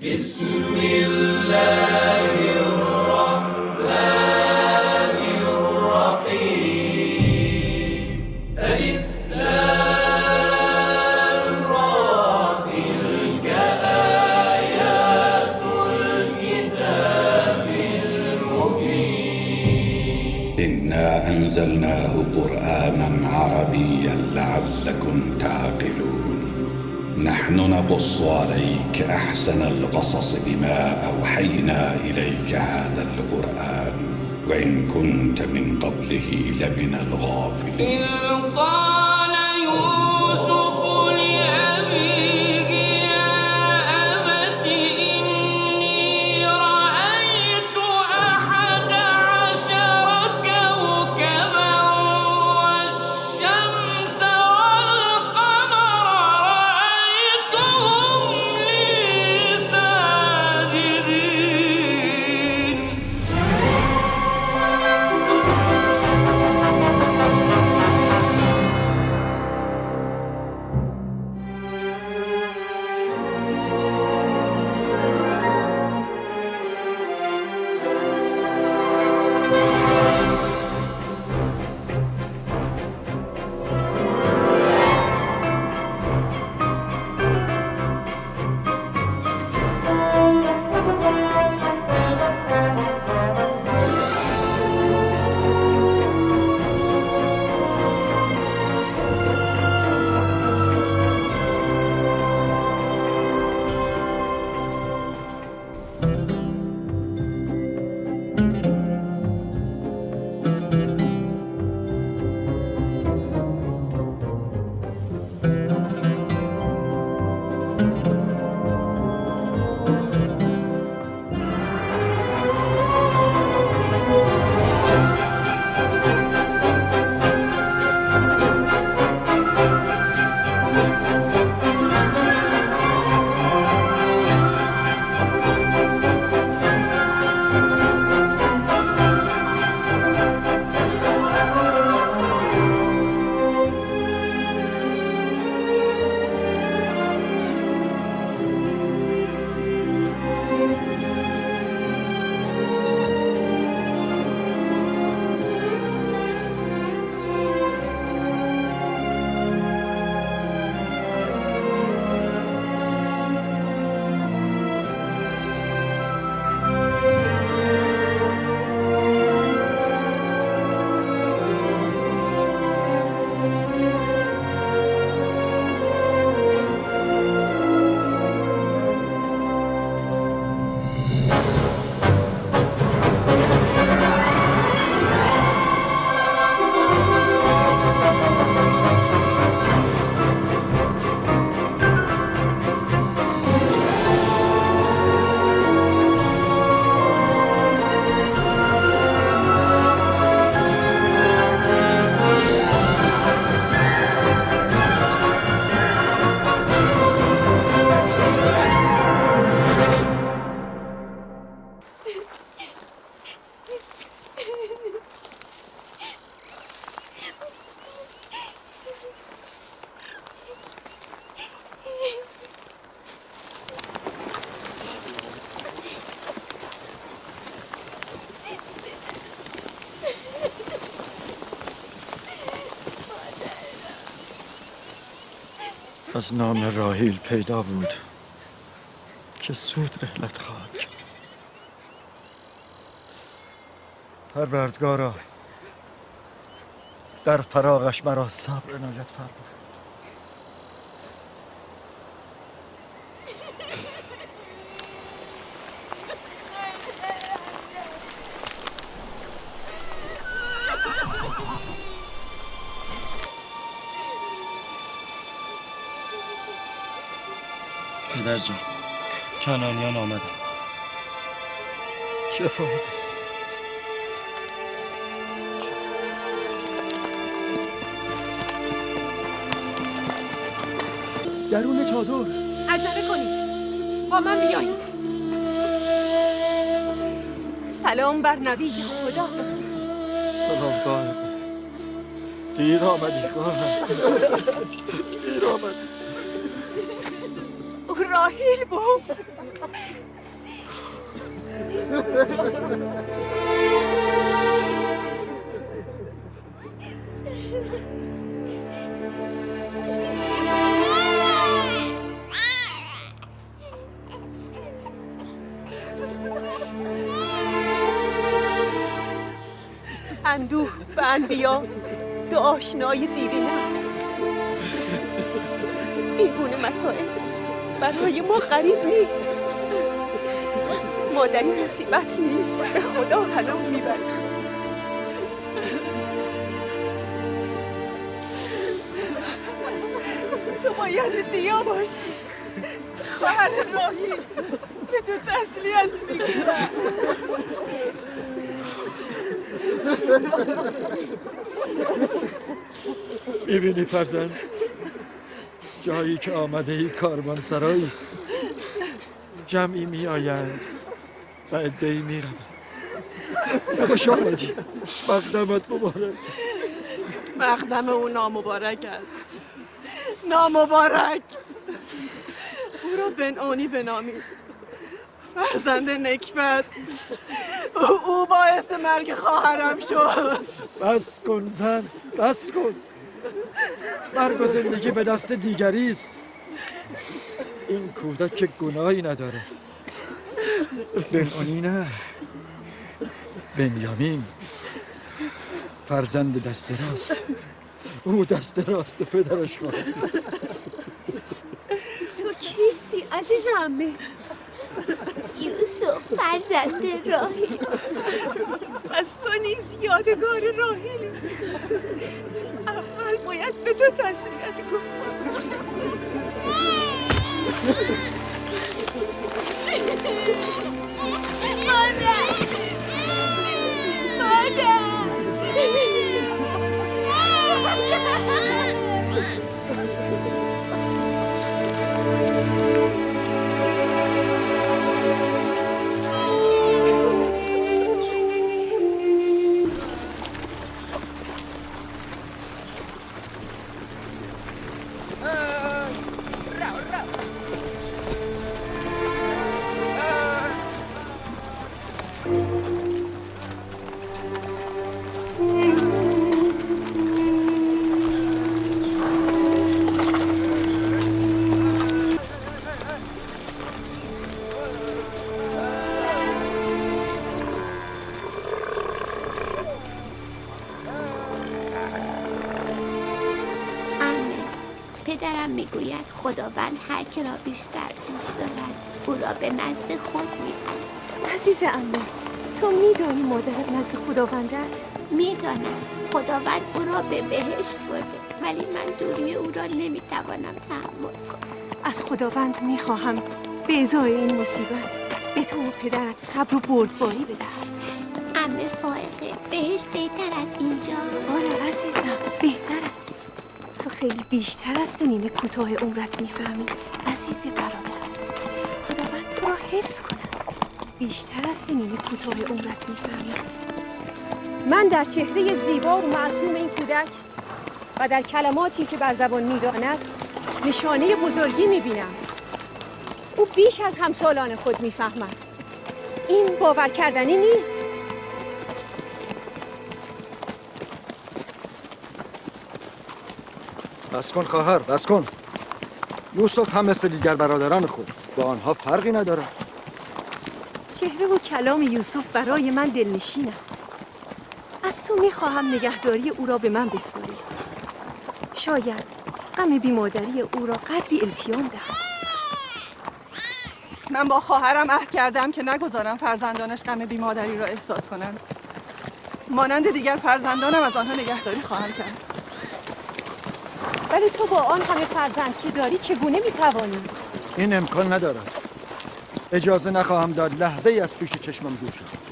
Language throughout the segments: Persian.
بسم الله الرحمن الرحيم ألف لام را تلك آيات الكتاب المبين إنا أنزلناه قرآنا عربيا لعلكم تعقلون نحن نقص عليك أحسن القصص بما أوحينا إليك هذا القرآن وإن كنت من قبله لمن الغافلين إذ قال يوسف لأبيه يا أبت إني رأيت 11 كوكبا والشمس والقمر رأيتهم لي ساجدين از نام راحیل پیدا بود که زود رحلت خواهد کرد. پروردگارا در فراقش مرا صبر عنایت فرما. پدر جان، کنانیان آمدن. شفا بده. درون چادر. عجله کنید، با من بیایید. سلام بر نبی خدا. سلام دارم. دیر آمدی خواهم. دیر آمدی. راحیل بود. اندوه به انبیا، دو آشنای دیرینم. این گونه مسائل برای ما غریب نیست. ما در این مصیبت نیز به خدا پناه میبریم. تو باید دیا باشی. خواهر راهی به تو تسلیت میگیرم. میبینی فرزند، جایی که آمده ای کاروان سرایی است. جمعی می آیند و عده‌ای می روند. خوش آمدی، مقدمت مبارک. مقدم او نامبارک است. نامبارک. او را بنعانی بنامید، فرزند نکبت. او باعث مرگ خواهرم شد. بس کن زن، بس کن. مرگ و زندگی به دست دیگری است. این کودک که گناهی نداره. بنعانی نه، بنیامین فرزند دست راست. او دست راست پدرش خواهد. تو کیستی عزیز عمه؟ یوسف فرزند راهیل. از تو نیز یادگار راهیلی. اول باید به تو تسلیت کنم. پدرم میگوید خداوند هر که را بیشتر دوست دارد او را به نزد خود میبرد. عزیز عمه، تو میدانی مادرت نزد خداوند است؟ میدانم خداوند او را به بهشت برده، ولی من دوری او را نمیتوانم تحمل کنم. از خداوند میخواهم به ازای این مصیبت به تو و پدرت صبر و بردباری بدهد. عمه فائقه، بهشت بهتر از اینجا؟ آره عزیزم، بهتر است. تو خیلی بیشتر از سنین کوتاه عمرت میفهمی عزیز برادر. خداوند تو را حفظ کند. بیشتر از سنین کوتاه عمرت میفهمی. من در چهره زیبا و معصوم این کودک و در کلماتی که بر زبان می‌راند نشانه بزرگی می‌بینم. او بیش از همسالان خود می‌فهمد. این باور کردنی نیست. بس کن خواهر، بس کن. یوسف هم مثل دیگر برادران خود با آنها فرقی نداره. چهره و کلام یوسف برای من دلنشین است. از تو میخواهم نگهداری او را به من بسپاری. شاید غم بیمادری او را قدری التیام دهم. من با خواهرم عهد کردم که نگذارم فرزندانش غم بیمادری را احساس کنند. مانند دیگر فرزندانم از آنها نگهداری خواهم کرد. ولی تو با آن همه فرزند که داری چگونه میتوانی؟ این امکان ندارد. اجازه نخواهم داد لحظه ای از پیش چشمم دور شد.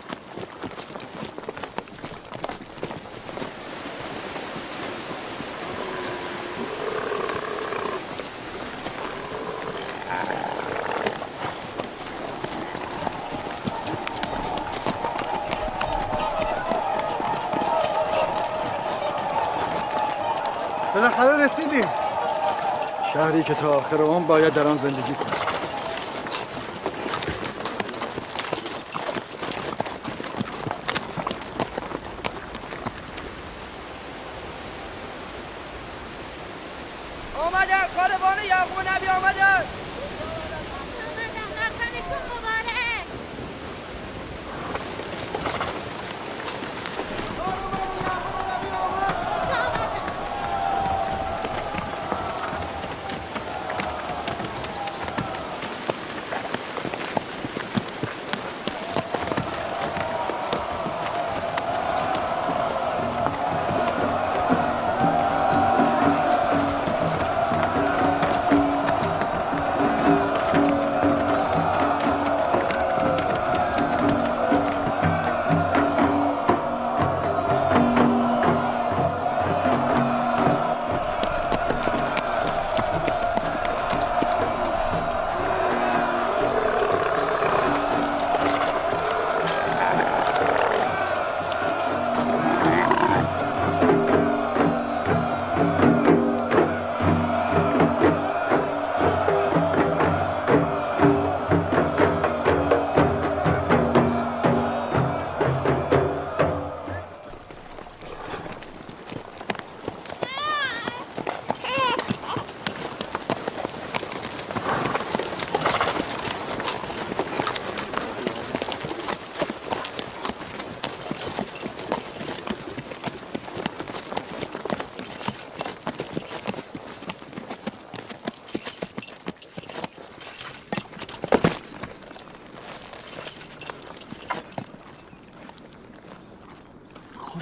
بالاخره رسیدیم. شهری که تا آخر عمر باید در آن زندگی کنم.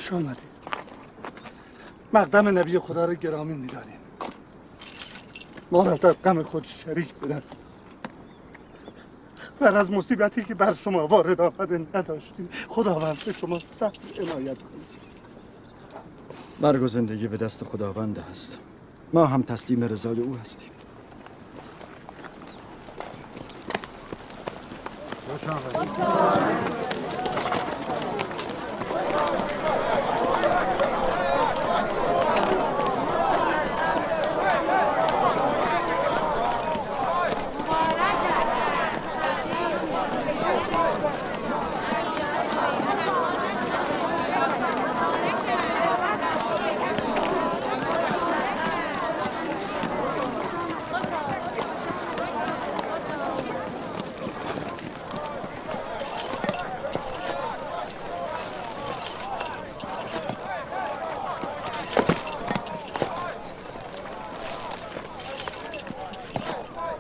خوش آمدی. مقدم نبی خدا رو گرامی می‌داریم. ما را در غم خود شریک بدن. بعد از مصیبتی که بر شما وارد آمده نداشتیم. خداوند به شما صبر عنایت کنید. مرگ و زندگی به دست خداوند است. ما هم تسلیم رضای او هستیم.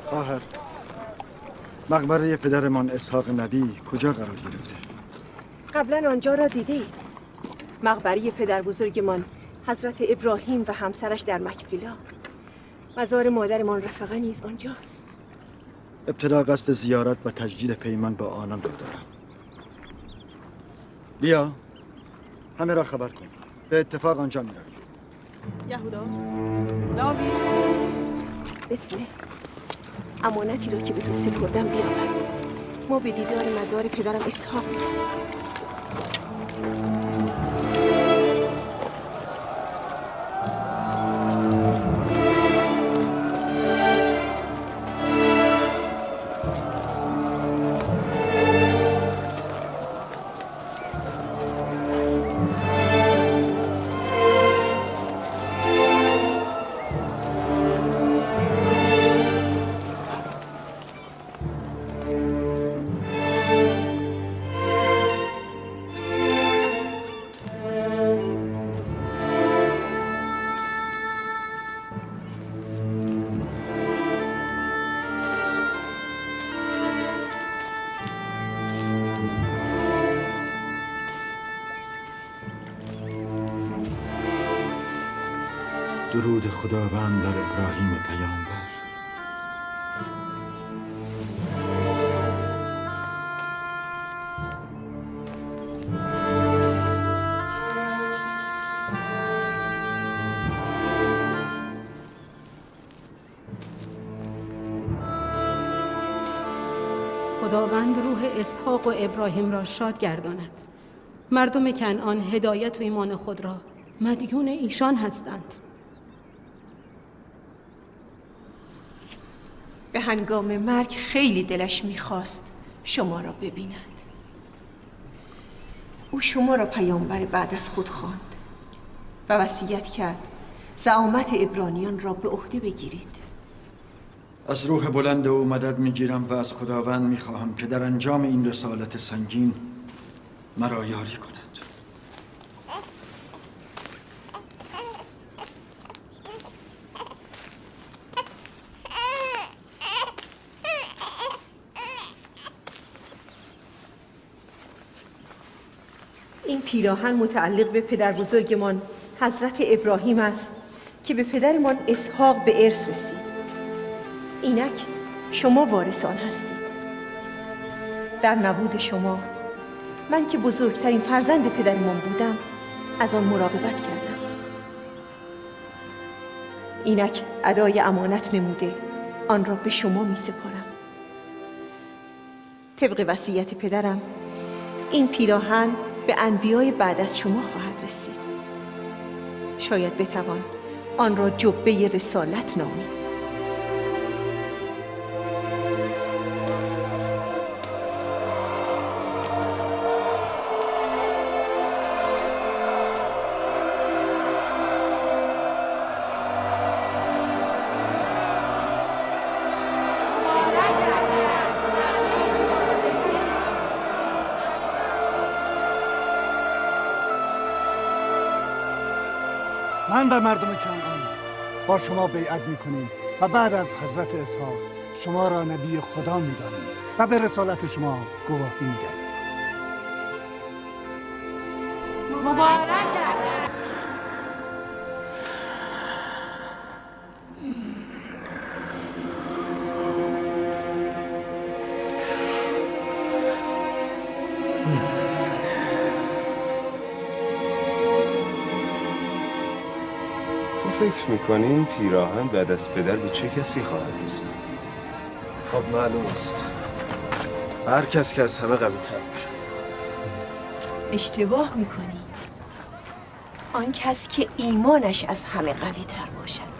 خواهر، مقبره پدرمان اسحاق نبی کجا قرار گرفته؟ قبلا آنجا را دیدید. مقبره پدر بزرگمان حضرت ابراهیم و همسرش در مکفیلا. مزار مادرمان رفقه نیز آنجاست. ابتدا قصد زیارت و تجدید پیمان با آنان را دارم. بیا، همه را خبر کن. به اتفاق آنجا می‌رویم. یهودا، لاوی، بسمه. امانتی را که به تو سپردم بیاور. ما به دیدار مزار پدرم اسحاق می‌رویم. درود خداوند بر ابراهیم پیامبر. خداوند روح اسحاق و ابراهیم را شاد گرداند. مردم کنعان هدایت و ایمان خود را مدیون ایشان هستند. به هنگام مرگ خیلی دلش میخواست شما را ببیند. او شما را پیامبر بعد از خود خواند و وصیت کرد زعامت عبرانیان را به عهده بگیرید. از روح بلند او مدد میگیرم و از خداوند میخواهم که در انجام این رسالت سنگین مرا یاری کند. این پیراهن متعلق به پدر بزرگمان حضرت ابراهیم است که به پدرمان اسحاق به ارث رسید. اینک شما وارثان هستید. در نبود شما من که بزرگترین فرزند پدرمان بودم از آن مراقبت کردم. اینک ادای امانت نموده آن را به شما می سپارم. طبق وصیت پدرم این پیراهن به انبیای بعد از شما خواهد رسید. شاید بتوان آن را جبه رسالت نامید. من و مردم کنعان با شما بیعت میکنیم و بعد از حضرت اسحاق شما را نبی خدا میدانیم و به رسالت شما گواهی میدهیم. مبارک تو فکر میکنی این پیراهن بعد از پدر به چه کسی خواهد رسید؟ خب معلوم است. هر کس که از همه قوی تر باشد. اشتباه میکنی. آن کس که ایمانش از همه قوی تر باشد.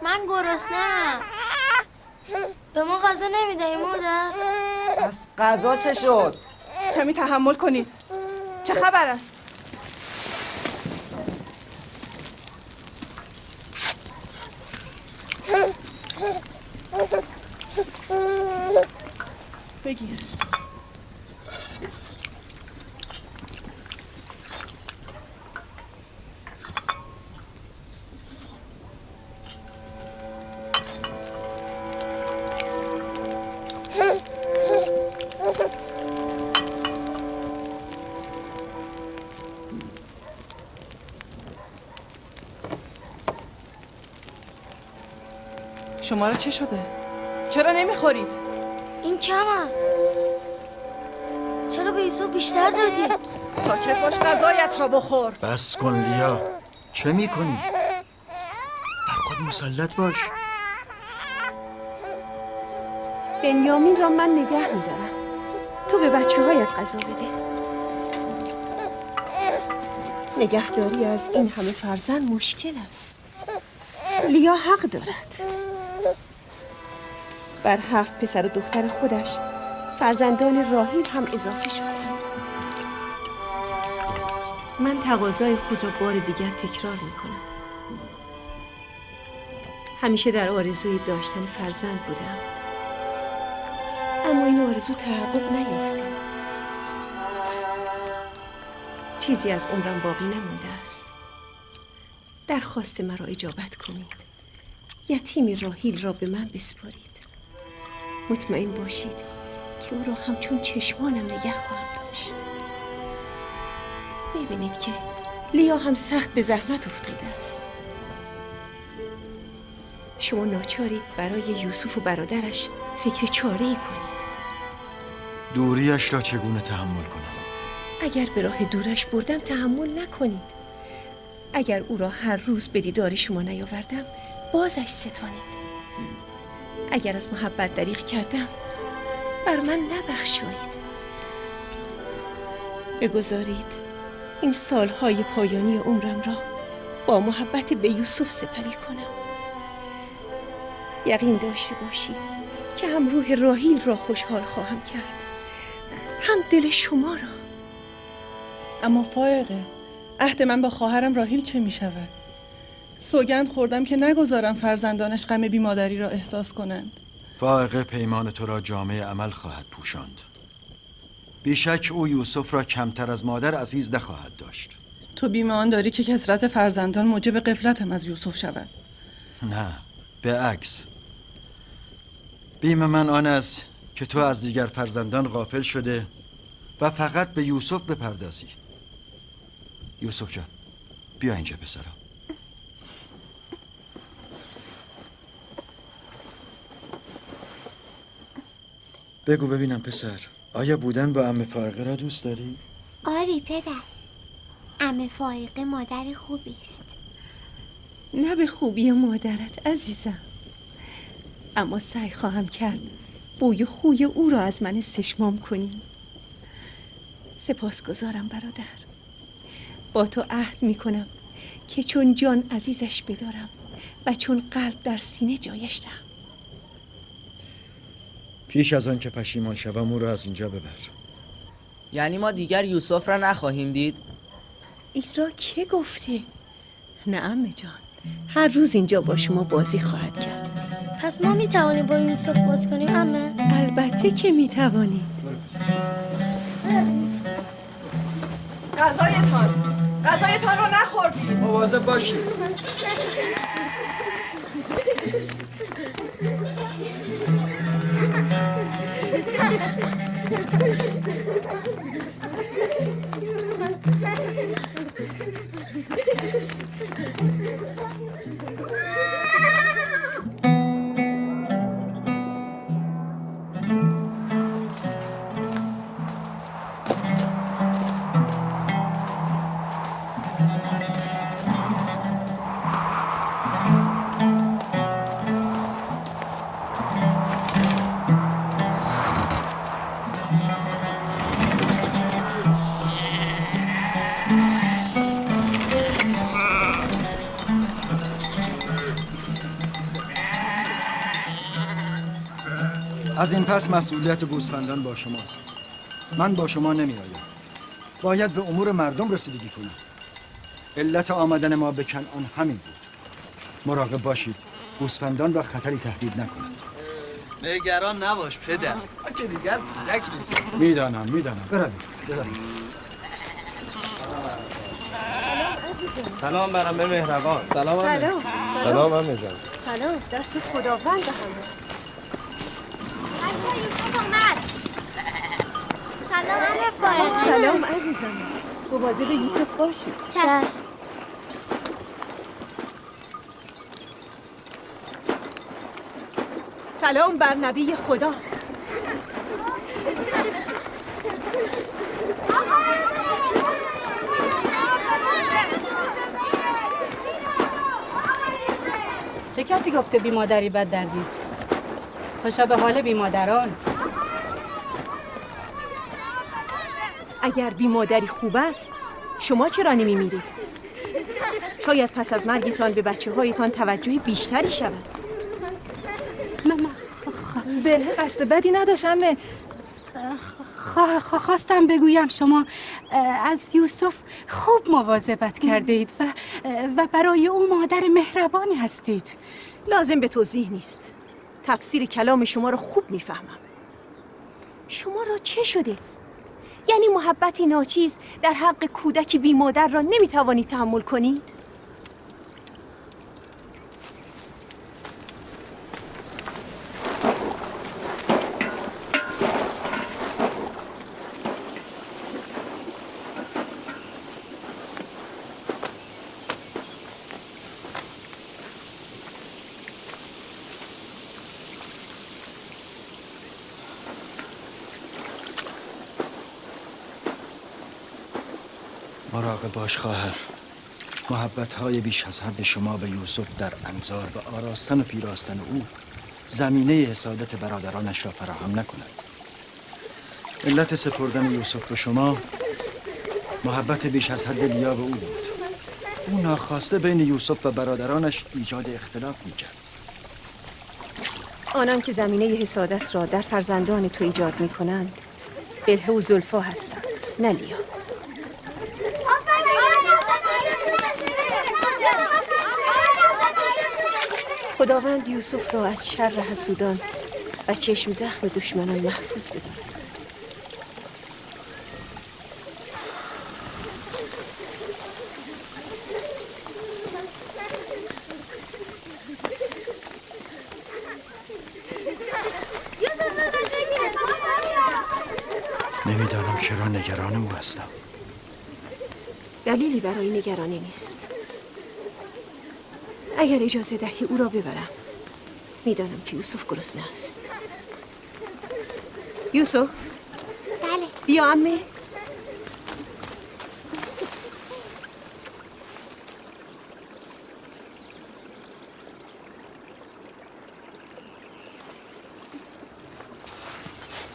من گرسنه‌ام. به ما غذا نمیدهی مادر؟ پس غذا چه شد؟ کمی تحمل کنید. چه خبر است؟ بگیر. شما را چه شده؟ چرا نمیخورید؟ این کم است. چرا به یوسف بیشتر دادی؟ ساکت باش، غذایت را بخور. بس کن لیا. چه میکنی؟ بر خود مسلط باش. بنیامین را من نگه میدارم. تو به بچه‌هایت غذا بده. نگهداری از این همه فرزند مشکل است. لیا حق دارد. بر 7 پسر و دختر خودش فرزندان راحیل هم اضافه شدند. من تقاضای خود را بار دیگر تکرار میکنم. همیشه در آرزوی داشتن فرزند بودم، اما این آرزو تحقق نیافته. چیزی از عمرم باقی نمانده است. درخواست مرا اجابت کنید. یتیم راحیل را به من بسپارید. مطمئن باشید که او را همچون چشمانم نگه خواهم داشت. میبینید که لیا هم سخت به زحمت افتاده است. شما ناچارید برای یوسف و برادرش فکر چاره‌ای کنید. دوریش را چگونه تحمل کنم؟ اگر به راه دورش بردم تحمل نکنید. اگر او را هر روز به دیدار شما نیاوردم بازش ستانید. اگر از محبت دریغ کردم بر من نبخشایید. بگذارید این سالهای پایانی عمرم را با محبت به یوسف سپری کنم. یقین داشته باشید که هم روح راحیل را خوشحال خواهم کرد، هم دل شما را. اما فائقه، عهد من با خواهرم راحیل چه می شود؟ سوگند خوردم که نگذارم فرزندانش غم بیمادری را احساس کنند. فائقه پیمان تو را جامعه عمل خواهد پوشاند. بیشک او یوسف را کمتر از مادر عزیز نخواهد داشت. تو بیم آن داری که کثرت فرزندان موجب غفلت هم از یوسف شود. نه، به عکس. بیم من آن است که تو از دیگر فرزندان غافل شده و فقط به یوسف بپردازی. یوسف جان، بیا اینجا پسرم. بگو ببینم پسر، آیا بودن با عمه فائقه را دوست داری؟ آری پدر، عمه فائقه مادر خوبی است. نه به خوبی مادرت عزیزم، اما سعی خواهم کرد بوی خوی او را از من استشمام کنی. سپاسگزارم برادر. با تو عهد می کنم که چون جان عزیزش بدارم و چون قلب در سینه جایش دهم. پیش از آن که پشیمان شوم او را از اینجا ببر. یعنی ما دیگر یوسف را نخواهیم دید؟ این را که گفته؟ نه عمه جان، هر روز اینجا با شما بازی خواهد کرد. پس ما میتوانیم با یوسف باز کنیم عمه؟ البته که میتوانید. غذایتان رو نخوردید. مواظب باشید. از این پس مسئولیت گوسفندان با شماست. من با شما نمی آیم. باید به امور مردم رسیدگی کنم. علت آمدن ما به کنعان همین بود. مراقب باشید گوسفندان را خطری تهدید نکنند. نگران نباش پدر، که دیگر کودک نیست. میدانم بروید. سلام برم به مهربان. سلام. سلام عمه جان. سلام، دست خداوند همه. سلام عمه فائقه. سلام عزیزم، مواظب یوسف باشید. چشم. سلام بر نبی خدا. چه کسی گفته بی مادری بد دردیست؟ خوشا به حال بی مادران. اگر بی مادری خوب است، شما چرا نمیمیرید؟ شاید پس از مرگتان به بچه هایتان توجه بیشتری شود. به قصد بدی نداشتم. خواستم بگویم شما از یوسف خوب مواظبت کرده اید و برای او مادر مهربانی هستید. لازم به توضیح نیست. تفسیر کلام شما را خوب میفهمم. شما را چه شده؟ یعنی محبتی ناچیز در حق کودکی بی مادر را نمیتوانید تحمل کنید؟ مراقب باش خواهر. محبت‌های بیش از حد شما به یوسف در انظار و آراستن و پیراستن او زمینه حسادت برادرانش را فراهم نکند. علت سپردن یوسف به شما محبت بیش از حد لیا به او بود. او ناخواسته بین یوسف و برادرانش ایجاد اختلاف می‌کرد. آنان که زمینه حسادت را در فرزندان تو ایجاد می‌کنند بلهه و زلفا هستند، نه لیا. خداوند یوسف را از شر حسودان و چشم زخم دشمنان محفوظ بدارد. نمیدانم چرا نگران او هستم. دلیلی برای نگرانی نیست. اگر اجازه دهی او را ببرم. میدانم که یوسف گرسنه است. یوسف؟ بله. بیا عمه.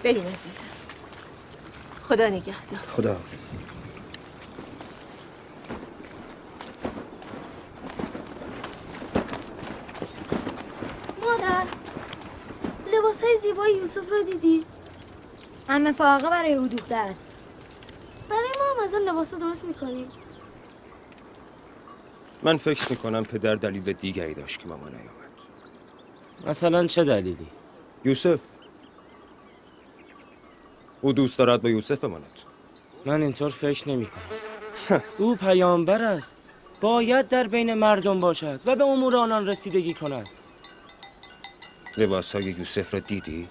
بریم عزیزم. خدا نگهدار. خدا حافظ. مادر، لباسهای زیبای یوسف رو دیدی؟ عمه فاقه برای او دوخته است. برای ما هم از اون لباسا درست میکنیم. من فکر میکنم پدر دلیل دیگری داشت که ماما نیامد. مثلا چه دلیلی؟ یوسف. او دوست دارد با یوسف بماند. من اینطور فکر نمی کنم. او پیامبر است. باید در بین مردم باشد و به امور آنان رسیدگی کند. لباسهای یوسف را دیدی؟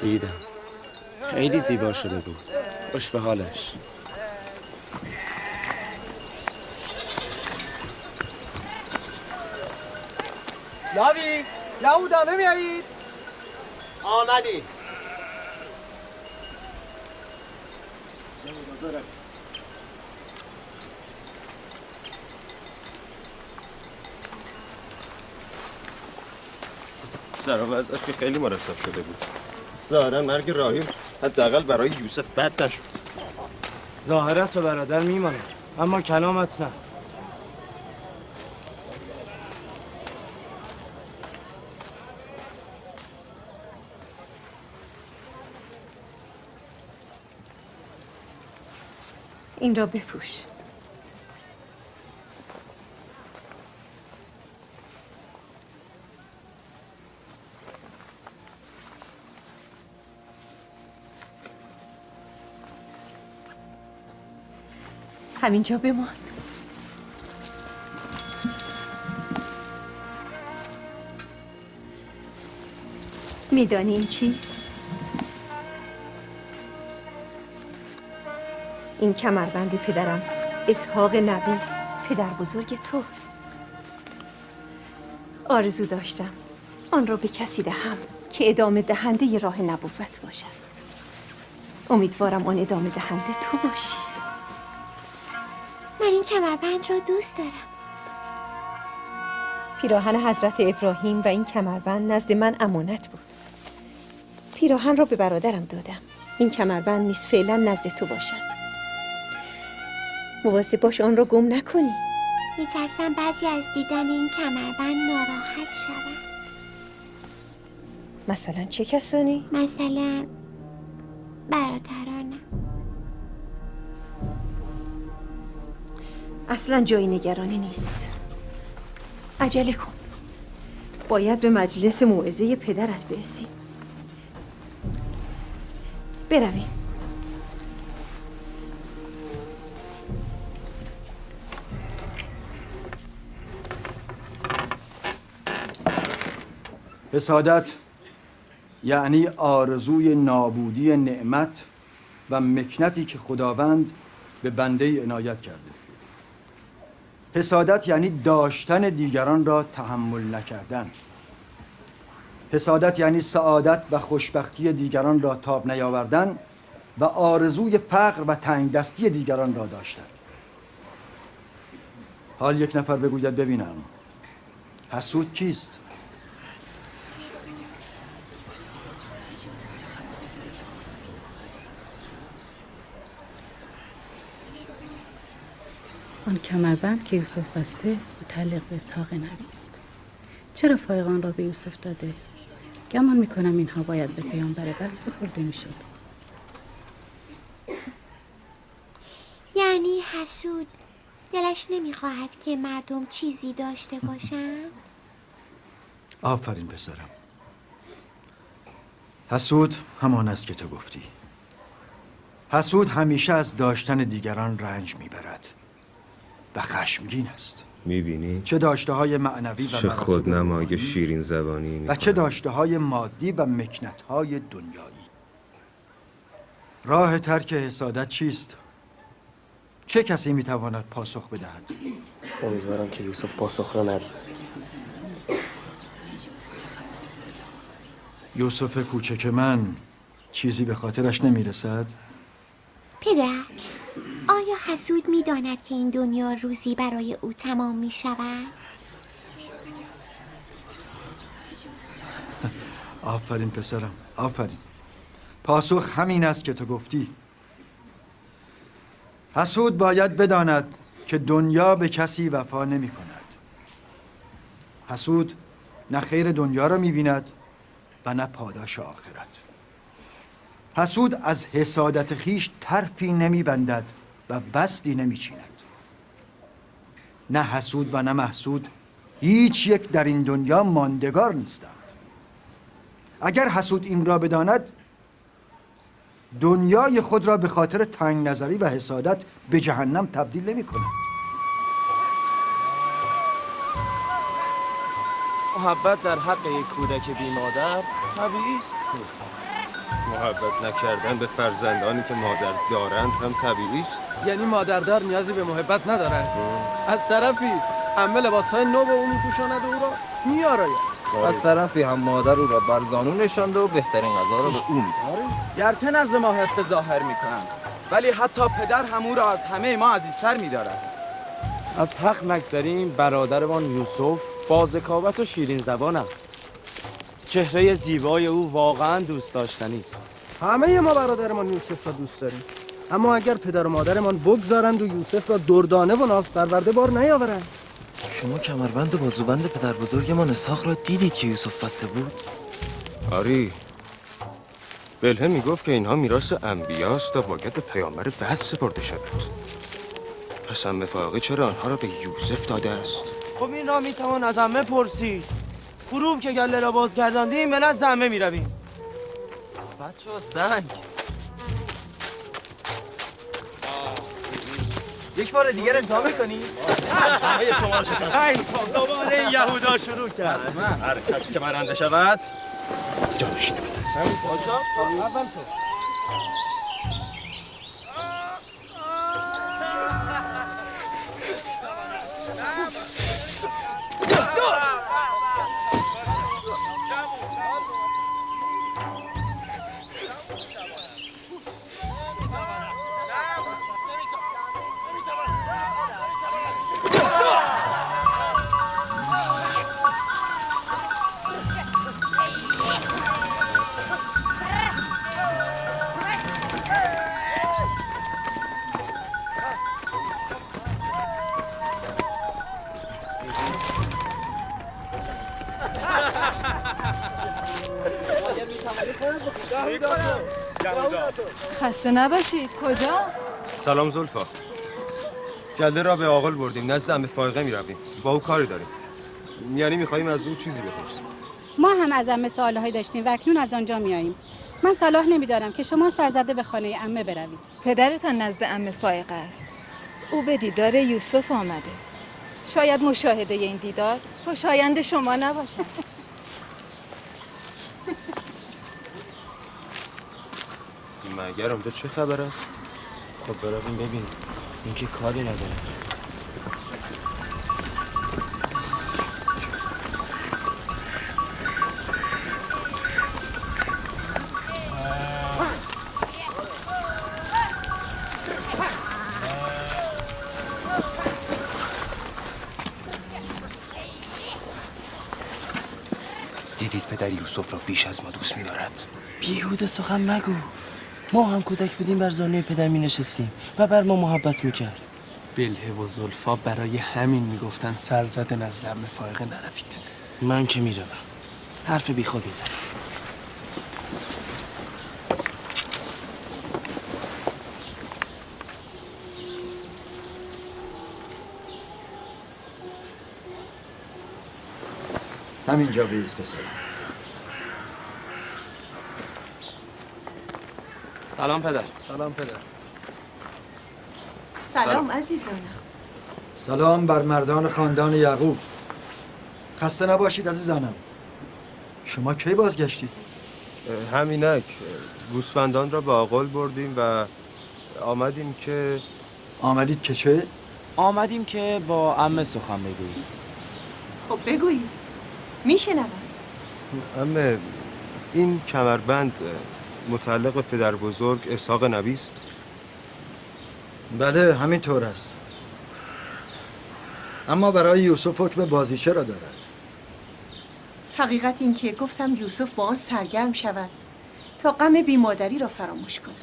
دیدم. خیلی زیبا شده بود. خوش به حالش. لاوی، یهودا نمیایید؟ آمدی. سر و وضعش که خیلی مرتب شده بود. ظاهرا مرگ راهیم حداقل برای یوسف بد نشد. ظاهر است به برادر میماند، اما کلامت نه. این را بپوش. همینجا بمان. میدانی این چیست؟ این کمربند پدرم اسحاق نبی پدر بزرگ توست. آرزو داشتم آن را به کسی دهم که ادامه دهنده ی راه نبوت باشد. امیدوارم آن ادامه دهنده تو باشی. من این کمربند را دوست دارم. پیراهن حضرت ابراهیم و این کمربند نزد من امانت بود. پیراهن را به برادرم دادم. این کمربند نیز فعلا نزد تو باشد. مواظب باش آن را گم نکنی. میترسم بعضی از دیدن این کمربند ناراحت شوم. مثلا چه کسانی؟ مثلا برادرانم. اصلا جای نگرانی نیست. عجله کن. باید به مجلس موعظه پدرت برسیم. برویم. حسادت یعنی آرزوی نابودی نعمت و مکنتی که خداوند به بنده عنایت کرده. حسادت یعنی داشتن دیگران را تحمل نکردن. حسادت یعنی سعادت و خوشبختی دیگران را تاب نیاوردن و آرزوی فقر و تنگ دستی دیگران را داشتن. حال یک نفر بگوید ببینم حسود کیست؟ آن کمربند که یوسف بسته متعلق به اسحاق نبی است. چرا فایق آن را به یوسف داده؟ گمان میکنم اینها باید به پیامبر بعد سپرده میشد. یعنی حسود دلش نمیخواهد که مردم چیزی داشته باشند؟ آفرین پسرم. حسود همان است که تو گفتی. حسود همیشه از داشتن دیگران رنج میبرد و خشمگین است. میبینی؟ چه داشته های معنوی و چه خودنمای شیرین زبانی و چه داشته های مادی و مکنت های دنیایی. راه ترک حسادت چیست؟ چه کسی میتواند پاسخ بدهد؟ امیدوارم که یوسف پاسخ را ندهد. یوسف کوچک من چیزی به خاطرش نمیرسد؟ پدر، آیا حسود می‌داند که این دنیا روزی برای او تمام می‌شود؟ آفرین پسرم، آفرین. پاسخ همین است که تو گفتی. حسود باید بداند که دنیا به کسی وفا نمی کند. حسود نه خیر دنیا را می بیند و نه پاداش آخرت. حسود از حسادت خیش طرفی نمی بندد و بستی نمی چیند. نه حسود و نه محسود هیچ یک در این دنیا ماندگار نیستند. اگر حسود این را بداند دنیای خود را به خاطر تنگ نظری و حسادت به جهنم تبدیل نمی کند. محبت در حق یک کودک بی مادر طبیعی است. محبت نکردن به فرزندانی که مادر دارند هم طبیعی است. یعنی مادردار نیازی به محبت ندارد. از طرفی همه لباسهای نو به او میپوشاند و او را میآراید. از طرفی هم مادر او را بر زانو نشانده و بهترین غذا را به او می‌دهد. گرچه نزد ما حفظ ظاهر میکنند ولی حتی پدر هم او را از همه ما عزیزتر میدارد. از حق نگذریم برادرمان یوسف با ذکاوت و شیرین زبان است. چهره زیبای او واقعا دوست داشتنی است. همه ما برادرمان یوسف را دوست داریم، اما اگر پدر و مادرمان بگذارند و یوسف را دردانه و ناف پرورده بار نیاورند. شما کمربند و بازوبند پدر بزرگمان اسحاق را دیدید که یوسف بسته بود؟ آری، بلهم میگفت که اینها میراث انبیاست و باید به پیامبر بعد سپرده شود. پس عمه فائقه چرا آنها را به یوسف داده است؟ خب این را میتوان از عمه پرسید. غروب که گله را بازگرداندیم به نزد عمه میرویم. بچه‌ها سنگ یک بار دیگر امتحان می‌کنی؟ همه شما را شکست. ای دوباره این یهودا شروع کرد. هر کسی که برنده شود جانشین من است. باشه؟ اول تو. خسته نباشید. کجا؟ سلام زلفا. گله را به آقل بردیم، نزد عمه فائقه میرویم. با او کاری داریم. یعنی میخوایم از او چیزی بپرسیم. ما هم از عمه سوالهایی داشتیم و اکنون از آنجا میاییم. من صلاح نمیدارم که شما سرزده به خانه عمه بروید. پدرتان نزد عمه فائقه است. او به دیدار یوسف آمده. شاید مشاهده این دیدار خوشایند شما نباشد. مگر اونجا چه خبر است؟ خب برویم ببینیم. این که کاری نداره. دیدید پدر یوسف را بیش از ما دوست می‌دارد. بیهوده سخن مگو. ما هم کودک بودیم بر زانوی پدر می نشستیم و بر ما محبت میکرد. بلهه و زلفا برای همین میگفتن سرزده نزد عمه فائقه نروید. من که میروم. حرف بی خود میزنم. همینجا بیست پسرم. سلام پدر. سلام پدر. سلام عزیزانم. سلام بر مردان خاندان یعقوب. خسته نباشید عزیزانم. شما کی بازگشتید؟ همینک گوسفندان را به آغل بردیم و آمدیم که آمدید که چه؟ آمدیم که با عمه سخن بگوییم. خب بگویید. میشنوم. عمه این کمربند متعلق به پدر بزرگ اسحاق نبی است؟ بله همینطور است. اما برای یوسف حکم بازیچه را دارد. حقیقت این که گفتم یوسف با آن سرگرم شود تا غم بیمادری را فراموش کند.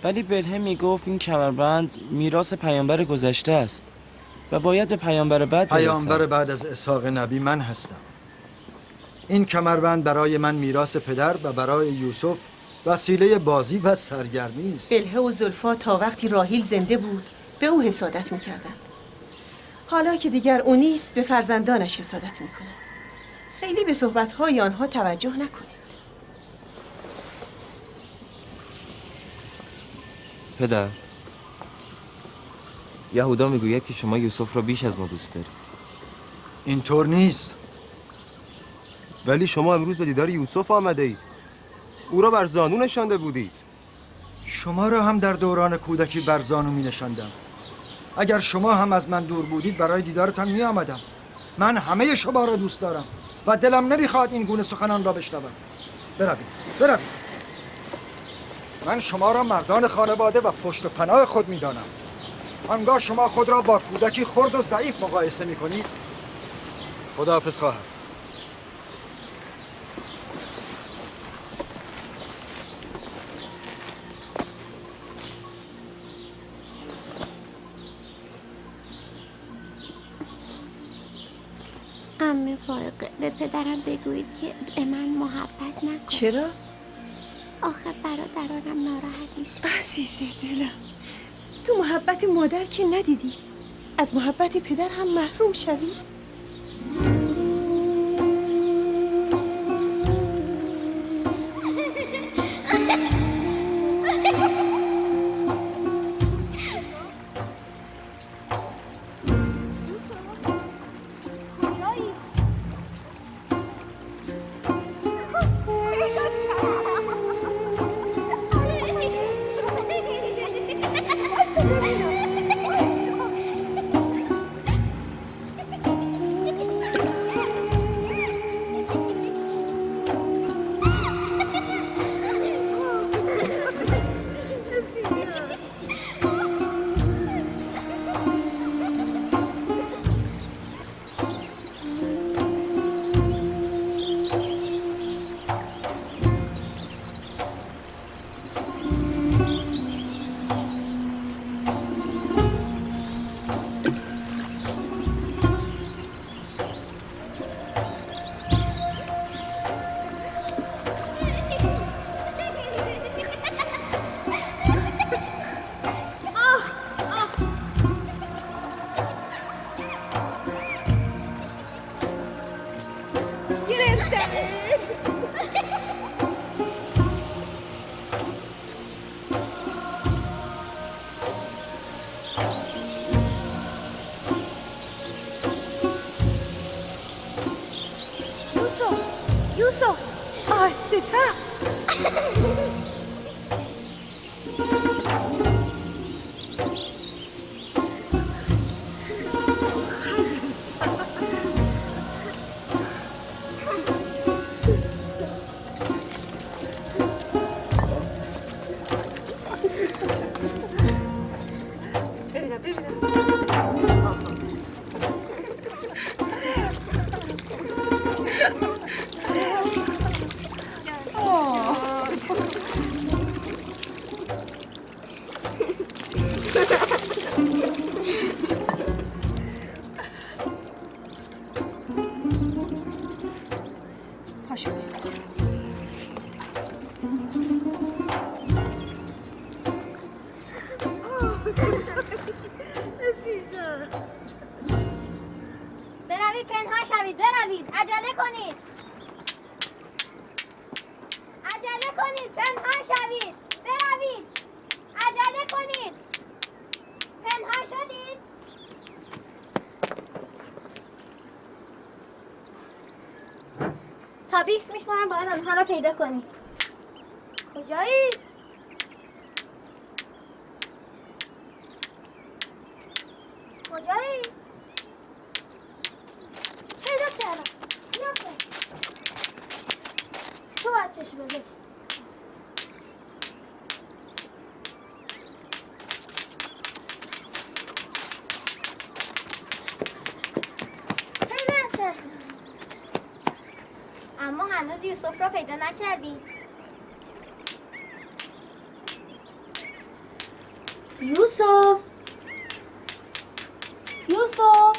ولی بلهم میگفت این کمربند میراث پیامبر گذشته است و باید به پیامبر بعد برسد. پیامبر بعد از اسحاق نبی من هستم. این کمربند برای من میراث پدر و برای یوسف وسیله بازی و سرگرمی است. بلهه و زلفا تا وقتی راحیل زنده بود به او حسادت میکردند. حالا که دیگر او نیست به فرزندانش حسادت میکند. خیلی به صحبت‌های آنها توجه نکنید. پدر، یهودا میگوید که شما یوسف را بیش از ما دوست دارید. اینطور نیست. ولی شما امروز به دیدار یوسف آمده اید. او را بر زانو نشانده بودید. شما را هم در دوران کودکی بر زانو می نشاندم. اگر شما هم از من دور بودید برای دیدارتان می آمدم. من همه شما را دوست دارم و دلم نمیخواد این گونه سخنان را بشنوم. بروید. من شما را مردان خانواده و پشت و پناه خود می دانم. آنگاه شما خود را با کودکی خرد و ضعیف مقایسه می کنید. خداحافظ خواهر. عمه فائقه به پدرم بگویید که به من محبت نکن. چرا؟ آخه برادرانم ناراحت میشه. عزیز دلم، تو محبت مادر که ندیدی، از محبت پدر هم محروم شوی؟ یوسف آسته تا بروید پنهان شوید بروید عجله کنید عجله کنید پنهان شوید بروید عجله کنید پنهان شدید تا 20 میشمارم باید آنها را پیدا کنید کجایی؟ کجایی؟ پیدا کردم بیا کن تو باید چشم بزنی پیدا کردم اما هنوز یوسف را پیدا نکردیم یوسف یوسف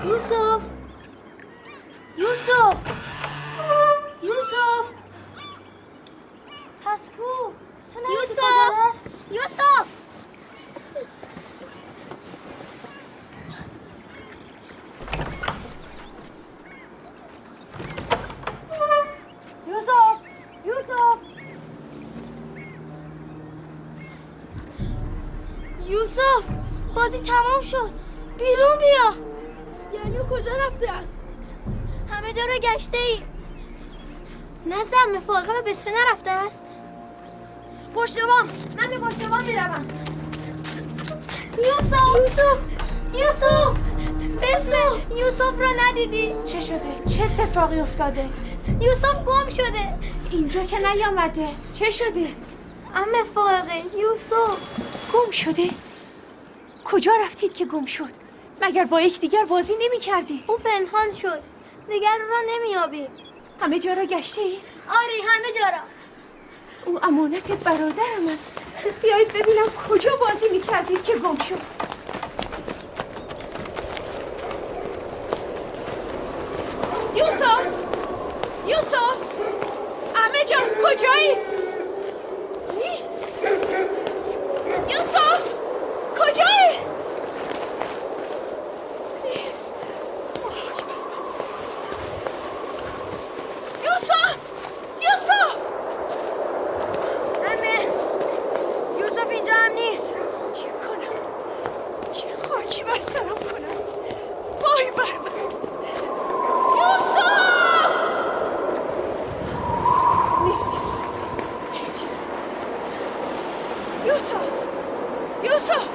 یوسف یوسف یوسف پس کو تو یوسف یوسف یوسف یوسف یوسف بازی تمام شد بیرون بیا یعنی کجا رفته است؟ همه جا رو گشته ایم نزد عمه فائقه به بسمه نرفته است؟ پشتبان من به پشتبان میروم یوسف یوسف بسمه یوسف رو ندیدی؟ چه شده؟ چه اتفاقی افتاده؟ یوسف گم شده اینجا که نیامده. چه شده؟ عمه فائقه یوسف گم شده؟ کجا رفتید که گم شد؟ مگر با یکدیگر بازی نمی کردید؟ او پنهان شد دیگر او را نمیابیم همه جا را گشته اید؟ آری همه جا را او امانت برادرم است. بیایید ببینم کجا بازی می کردید که گم شد. یوسف یوسف عمه جان کجایی؟ نیست. یوسف کجایی؟ نیست. یوسف یوسف عمه یوسف اینجا هم نیست چه کنم؟ چه خاکی بر سرم کنم؟ وای بر من. یوسف نیست. نیست. یوسف یوسف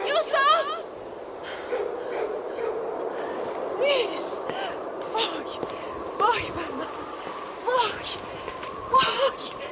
یوسف نیست. وای وای بر من. وای وای